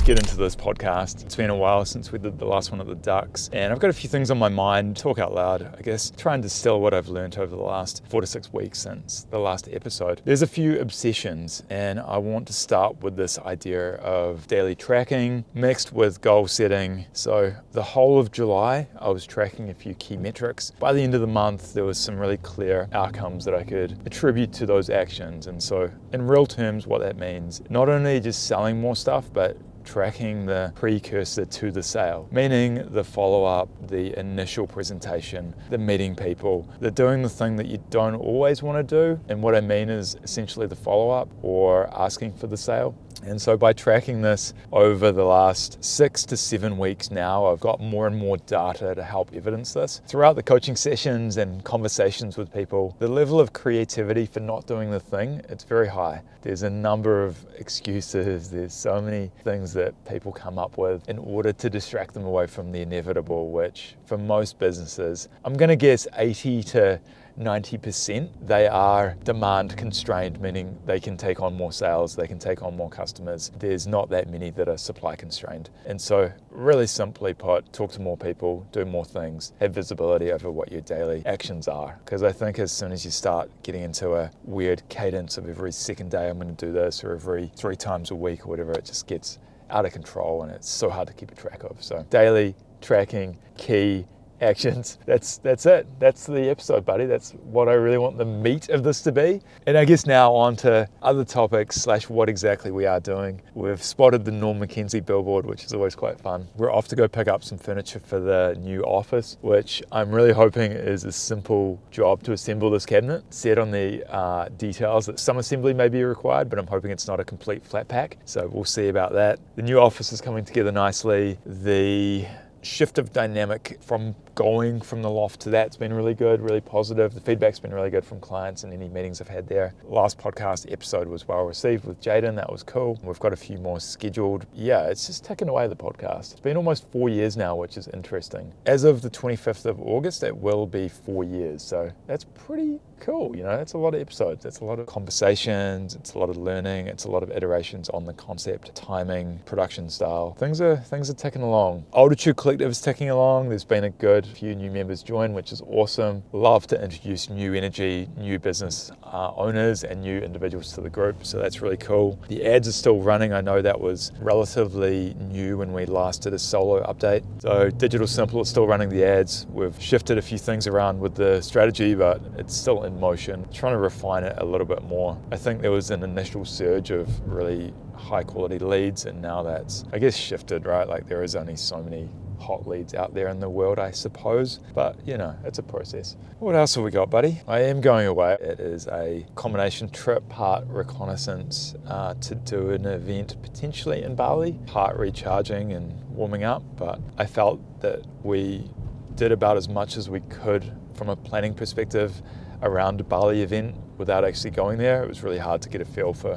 get into this podcast. It's been a while since we did the last one at the Ducks, and I've got a few things on my mind, talk out loud, I guess, try and distill what I've learned over the last 4 to 6 weeks since the last episode. There's a few obsessions, and I want to start with this idea of daily tracking mixed with goal setting. So the whole of July, I was tracking a few key metrics. By the end of the month, there was some really clear outcomes that I could attribute to those actions. And so in real terms, what that means, not only just selling more stuff, but tracking the precursor to the sale, meaning the follow-up, the initial presentation, the meeting people, the doing the thing that you don't always want to do. And what I mean is essentially the follow-up or asking for the sale. And so by tracking this over the last 6 to 7 weeks now, I've got more and more data to help evidence this. Throughout the coaching sessions and conversations with people, the level of creativity for not doing the thing, it's very high. There's a number of excuses. There's so many things that people come up with in order to distract them away from the inevitable, which for most businesses, I'm going to guess 80 to 90%, they are demand constrained, meaning they can take on more sales, they can take on more customers. There's not that many that are supply constrained. And so really simply put, talk to more people, do more things, have visibility over what your daily actions are. Because I think as soon as you start getting into a weird cadence of every second day I'm going to do this, or every 3 times a week or whatever, it just gets out of control and it's so hard to keep a track of. So daily tracking, key actions. That's it. That's the episode, buddy. That's what I really want the meat of this to be. And I guess now on to other topics / what exactly we are doing. We've spotted the Norm Mackenzie billboard, which is always quite fun. We're off to go pick up some furniture for the new office, which I'm really hoping is a simple job to assemble this cabinet. Set on the details that some assembly may be required, but I'm hoping it's not a complete flat pack. So we'll see about that. The new office is coming together nicely. The shift of dynamic from going from the loft to that's been really good, really positive. The feedback's been really good from clients and any meetings I've had there. Last podcast episode was well received with Jaden. That was cool. We've got a few more scheduled. Yeah, it's just ticking away, the podcast. It's been almost 4 years now, which is interesting. As of the 25th of August, it will be 4 years. So that's pretty cool. You know, that's a lot of episodes. That's a lot of conversations. It's a lot of learning. It's a lot of iterations on the concept, timing, production style. Things are ticking along. Altitude Collective is ticking along. There's been a good few new members join, which is awesome. Love to introduce new energy, new business owners and new individuals to the group. So that's really cool. The ads are still running. I know that was relatively new when we last did a solo update. So Digital Simple is still running the ads. We've shifted a few things around with the strategy, but it's still in motion. Trying to refine it a little bit more. I think there was an initial surge of really high quality leads, and now that's, I guess, shifted, right? Like there is only so many hot leads out there in the world, I suppose, but you know, it's a process. What else have we got, buddy? I am going away. It is a combination trip, part reconnaissance to do an event potentially in Bali, part recharging and warming up, but I felt that we did about as much as we could from a planning perspective around a Bali event without actually going there. It was really hard to get a feel for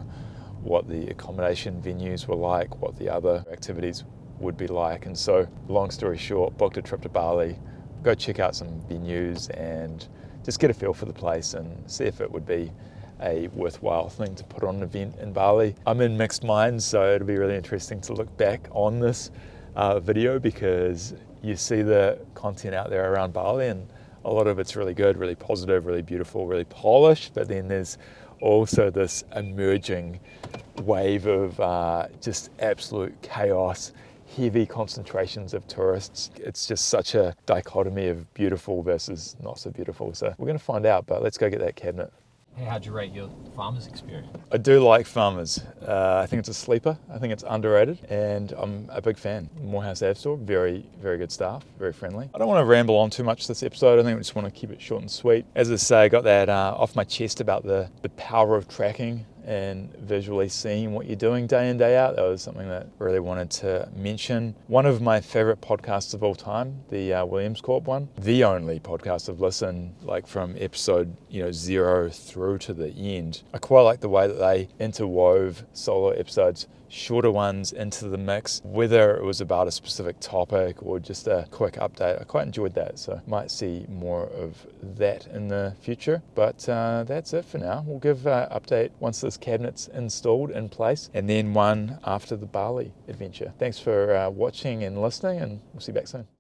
what the accommodation venues were like, what the other activities would be like. And so, long story short, booked a trip to Bali, go check out some venues and just get a feel for the place and see if it would be a worthwhile thing to put on an event in Bali. I'm in mixed minds, so it'll be really interesting to look back on this video, because you see the content out there around Bali and a lot of it's really good, really positive, really beautiful, really polished, but then there's also this emerging wave of just absolute chaos, heavy concentrations of tourists. It's just such a dichotomy of beautiful versus not so beautiful. So we're going to find out, but let's go get that cabinet. Hey, how'd you rate your Farmers experience? I do like Farmers. I think it's a sleeper. I think it's underrated, and I'm a big fan. Morehouse Ave Store, very, very good staff, very friendly. I don't want to ramble on too much this episode. I think we just want to keep it short and sweet. As I say, I got that off my chest about the power of tracking and visually seeing what you're doing day in, day out. That was something that I really wanted to mention. One of my favorite podcasts of all time, the Williams Corp one, the only podcast I've listened like from episode 0 through to the end. I quite like the way that they interwove solo episodes shorter ones into the mix, whether it was about a specific topic or just a quick update. I quite enjoyed that, so might see more of that in the future. But that's it for now. We'll give an update once this cabinet's installed in place, and then one after the Bali adventure. Thanks for watching and listening, and we'll see you back soon.